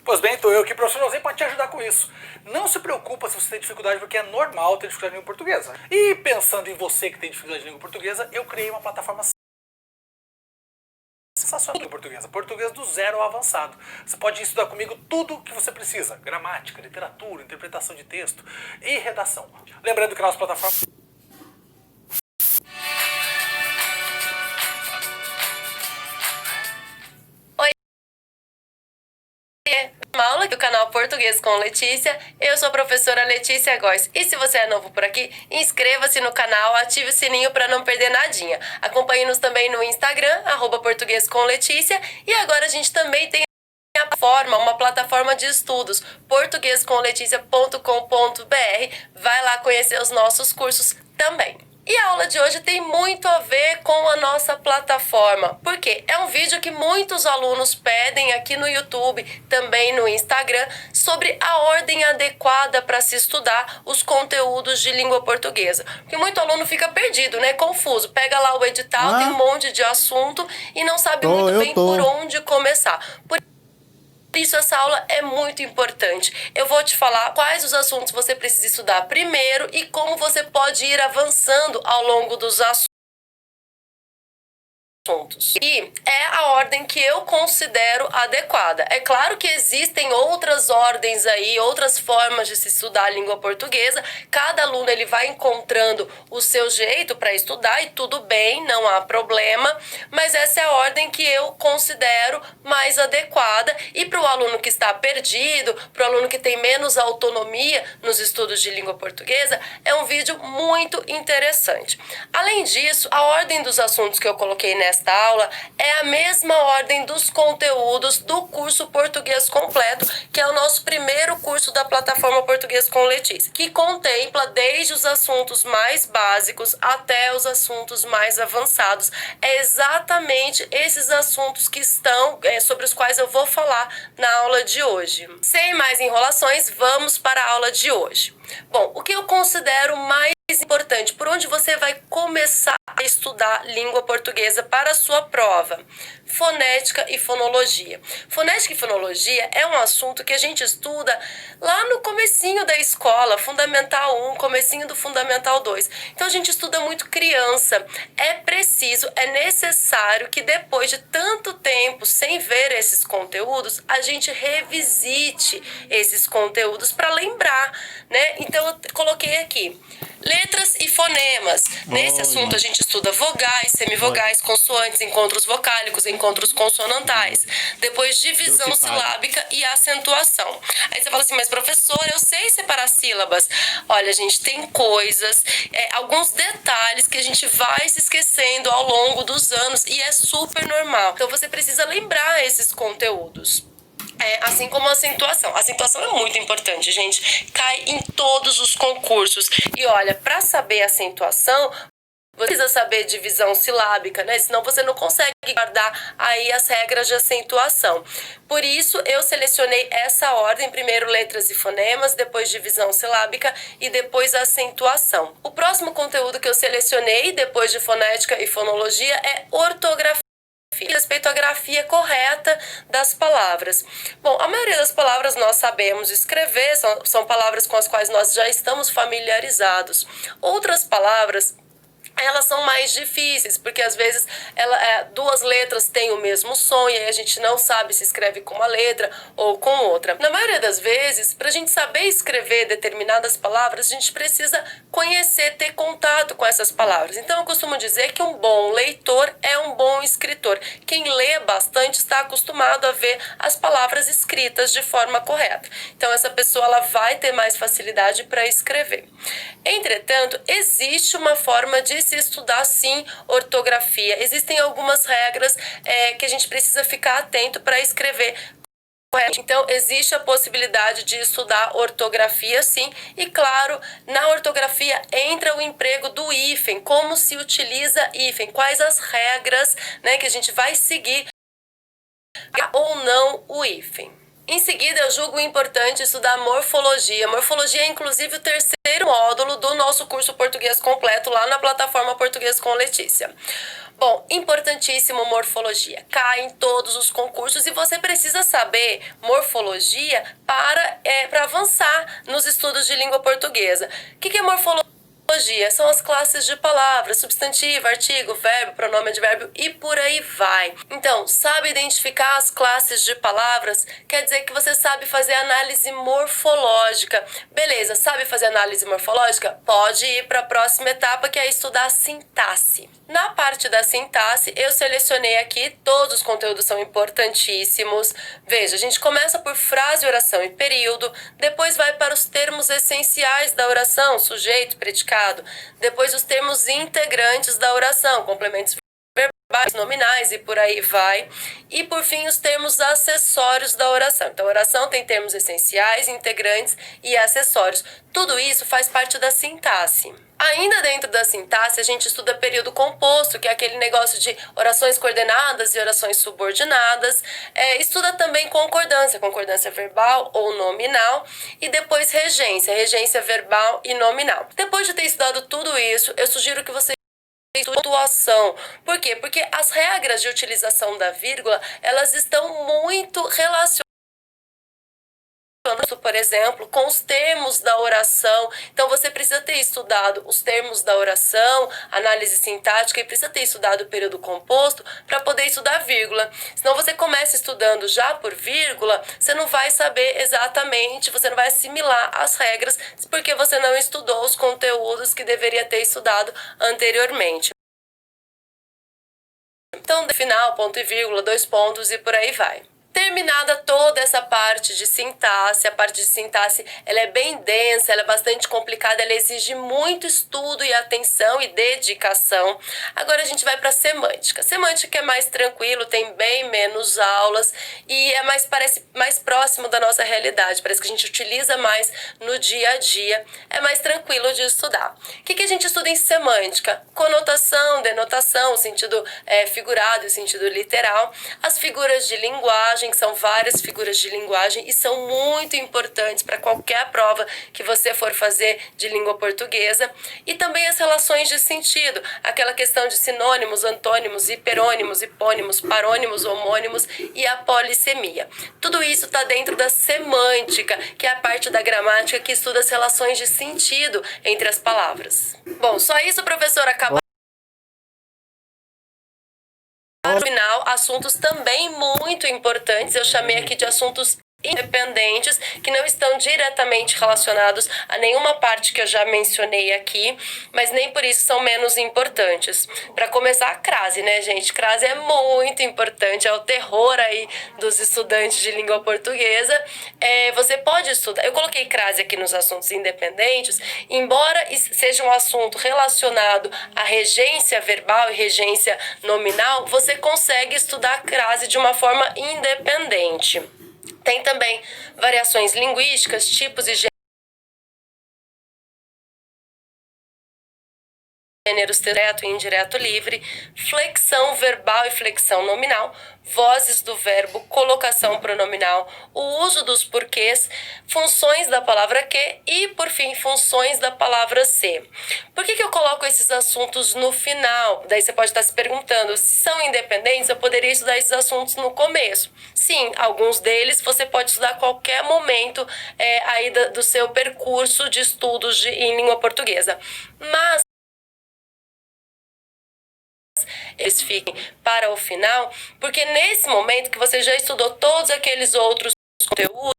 Pois bem, tô eu aqui, professor José, para te ajudar com isso. Não se preocupa se você tem dificuldade, porque é normal ter dificuldade em língua portuguesa. E pensando em você que tem dificuldade em língua portuguesa, eu criei uma plataforma sensacional em portuguesa. Português do zero ao avançado. Você pode estudar comigo tudo o que você precisa. Gramática, literatura, interpretação de texto e redação. Lembrando que a nossa plataforma... Uma aula do canal Português com Letícia. Eu sou a professora Letícia Góes. E se você é novo por aqui, inscreva-se no canal, ative o sininho para não perder nadinha. Acompanhe-nos também no Instagram, @português com Letícia. E agora a gente também tem uma plataforma de estudos, portuguescomleticia.com.br. Vai lá conhecer os nossos cursos também. E a aula de hoje tem muito a ver com a nossa plataforma, porque é um vídeo que muitos alunos pedem aqui no YouTube, também no Instagram, sobre a ordem adequada para se estudar os conteúdos de língua portuguesa. Porque muito aluno fica perdido, né? Confuso. Pega lá o edital, tem um monte de assunto e não sabe muito bem por onde começar. Por isso essa aula é muito importante. Eu vou te falar quais os assuntos você precisa estudar primeiro e como você pode ir avançando ao longo dos assuntos. E é a ordem que eu considero adequada. É claro que existem outras ordens aí, outras formas de se estudar a língua portuguesa. Cada aluno ele vai encontrando o seu jeito para estudar e tudo bem, não há problema. Mas essa é a ordem que eu considero mais adequada. E para o aluno que está perdido, para o aluno que tem menos autonomia nos estudos de língua portuguesa, é um vídeo muito interessante. Além disso, a ordem dos assuntos que eu coloquei nesta aula é a mesma ordem dos conteúdos do curso Português Completo, que é o nosso primeiro curso da plataforma Português com Letícia, que contempla desde os assuntos mais básicos até os assuntos mais avançados. É exatamente esses assuntos que estão, sobre os quais eu vou falar na aula de hoje. Sem mais enrolações, vamos para a aula de hoje. Bom, o que eu considero mais importante, por onde você vai começar a estudar língua portuguesa para a sua prova? Fonética e fonologia. Fonética e fonologia é um assunto que a gente estuda lá no comecinho da escola, Fundamental 1, comecinho do Fundamental 2. Então a gente estuda muito criança. É preciso, é necessário que depois de tanto tempo sem ver esses conteúdos, a gente revisite esses conteúdos para lembrar, né? Então eu coloquei aqui letras e fonemas. Nesse assunto a gente estuda vogais, semivogais, consoantes, encontros vocálicos, encontros consonantais. Depois divisão silábica e acentuação. Aí você fala assim, mas professora, eu sei separar sílabas. Olha, gente, tem coisas, alguns detalhes que a gente vai se esquecendo ao longo dos anos e é super normal. Então você precisa lembrar esses conteúdos. Assim como a acentuação. A acentuação é muito importante, gente. Cai em todos os concursos. E olha, para saber a acentuação, você precisa saber divisão silábica, né? Senão você não consegue guardar aí as regras de acentuação. Por isso, eu selecionei essa ordem. Primeiro letras e fonemas, depois divisão silábica e depois acentuação. O próximo conteúdo que eu selecionei, depois de fonética e fonologia, é ortografia. Respeito à grafia correta das palavras. Bom, a maioria das palavras nós sabemos escrever, são palavras com as quais nós já estamos familiarizados. Outras palavras, elas são mais difíceis, porque às vezes duas letras têm o mesmo som e aí a gente não sabe se escreve com uma letra ou com outra. Na maioria das vezes, para a gente saber escrever determinadas palavras, a gente precisa conhecer, ter contato com essas palavras. Então eu costumo dizer que um bom leitor é um bom escritor. Quem lê bastante está acostumado a ver as palavras escritas de forma correta. Então essa pessoa ela vai ter mais facilidade para escrever. Entretanto, existe uma forma de se estudar sim ortografia. Existem algumas regras que a gente precisa ficar atento para escrever. Então, existe a possibilidade de estudar ortografia, sim. E, claro, na ortografia entra o emprego do hífen. Como se utiliza hífen? Quais as regras, né, que a gente vai seguir ou não o hífen? Em seguida, eu julgo importante estudar morfologia. Morfologia é, inclusive, o terceiro módulo do nosso curso Português Completo lá na plataforma Português com Letícia. Bom, importantíssimo morfologia. Cai em todos os concursos e você precisa saber morfologia para avançar nos estudos de língua portuguesa. O que é morfologia? São as classes de palavras, substantivo, artigo, verbo, pronome advérbio e por aí vai. Então, sabe identificar as classes de palavras? Quer dizer que você sabe fazer análise morfológica. Beleza, sabe fazer análise morfológica? Pode ir para a próxima etapa, que é estudar a sintaxe. Na parte da sintaxe, eu selecionei aqui, todos os conteúdos são importantíssimos. Veja, a gente começa por frase, oração e período, depois vai para os termos essenciais da oração, sujeito, predicado, depois os termos integrantes da oração, complementos verbais, nominais e por aí vai. E por fim, os termos acessórios da oração. Então, a oração tem termos essenciais, integrantes e acessórios. Tudo isso faz parte da sintaxe. Ainda dentro da sintaxe, a gente estuda período composto, que é aquele negócio de orações coordenadas e orações subordinadas. Estuda também concordância, concordância verbal ou nominal. E depois regência, regência verbal e nominal. Depois de ter estudado tudo isso, eu sugiro que você estude pontuação. Por quê? Porque as regras de utilização da vírgula, elas estão muito relacionadas, por exemplo, com os termos da oração. Então, você precisa ter estudado os termos da oração, análise sintática, e precisa ter estudado o período composto para poder estudar vírgula. Senão, você começa estudando já por vírgula, você não vai saber exatamente, você não vai assimilar as regras, porque você não estudou os conteúdos que deveria ter estudado anteriormente. Então, final, ponto e vírgula, 2 pontos e por aí vai. Terminada toda essa parte de sintaxe, a parte de sintaxe ela é bem densa, ela é bastante complicada, ela exige muito estudo e atenção e dedicação. Agora a gente vai para semântica. Semântica é mais tranquilo, tem bem menos aulas e parece mais próximo da nossa realidade, parece que a gente utiliza mais no dia a dia, é mais tranquilo de estudar. O que a gente estuda em semântica? Conotação, denotação, o sentido figurado e o sentido literal, as figuras de linguagem, que são várias figuras de linguagem e são muito importantes para qualquer prova que você for fazer de língua portuguesa. E também as relações de sentido, aquela questão de sinônimos, antônimos, hiperônimos, hipônimos, parônimos, homônimos e a polissemia. Tudo isso está dentro da semântica, que é a parte da gramática que estuda as relações de sentido entre as palavras. Bom, só isso, professora, acabou. No final, assuntos também muito importantes, eu chamei aqui de assuntos independentes, que não estão diretamente relacionados a nenhuma parte que eu já mencionei aqui, mas nem por isso são menos importantes. Para começar, a crase, né, gente? Crase é muito importante, é o terror aí dos estudantes de língua portuguesa. Você pode estudar, eu coloquei crase aqui nos assuntos independentes, embora seja um assunto relacionado à regência verbal e regência nominal, você consegue estudar crase de uma forma independente. Tem também variações linguísticas, tipos e gêneros direto e indireto livre, flexão verbal e flexão nominal, vozes do verbo, colocação pronominal, o uso dos porquês, funções da palavra que e, por fim, funções da palavra ser. Por que eu coloco esses assuntos no final? Daí você pode estar se perguntando, se são independentes, eu poderia estudar esses assuntos no começo. Sim, alguns deles você pode estudar a qualquer momento aí do seu percurso de estudos em língua portuguesa. Mas eles fiquem para o final, porque nesse momento que você já estudou todos aqueles outros conteúdos,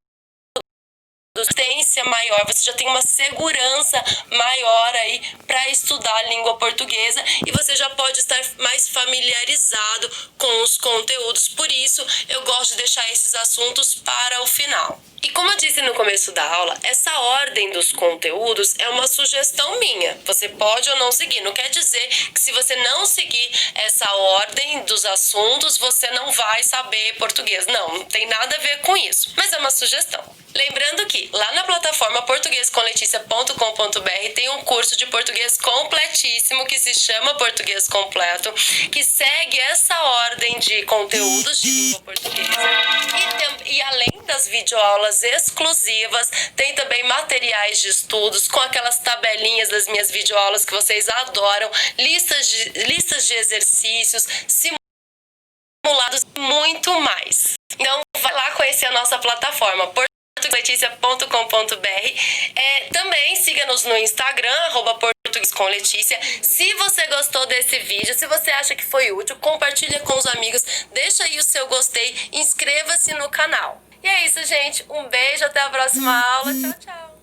potência maior, você já tem uma segurança maior aí para estudar a língua portuguesa e você já pode estar mais familiarizado com os conteúdos. Por isso, eu gosto de deixar esses assuntos para o final. E como eu disse no começo da aula, essa ordem dos conteúdos é uma sugestão minha. Você pode ou não seguir. Não quer dizer que se você não seguir essa ordem dos assuntos, você não vai saber português. Não tem nada a ver com isso. Mas é uma sugestão. Lembrando que lá na plataforma plataforma portuguescomleticia.com.br tem um curso de português completíssimo que se chama Português Completo, que segue essa ordem de conteúdos de língua portuguesa. E além das videoaulas exclusivas, tem também materiais de estudos com aquelas tabelinhas das minhas videoaulas que vocês adoram, listas de exercícios, simulados e muito mais. Então, vai lá conhecer a nossa plataforma portuguescomleticia.com.br. Também siga-nos no Instagram, @portuguescomleticia. Se você gostou desse vídeo, se você acha que foi útil, compartilha com os amigos, deixa aí o seu gostei, inscreva-se no canal. E é isso, gente. Um beijo, até a próxima aula. Tchau, tchau.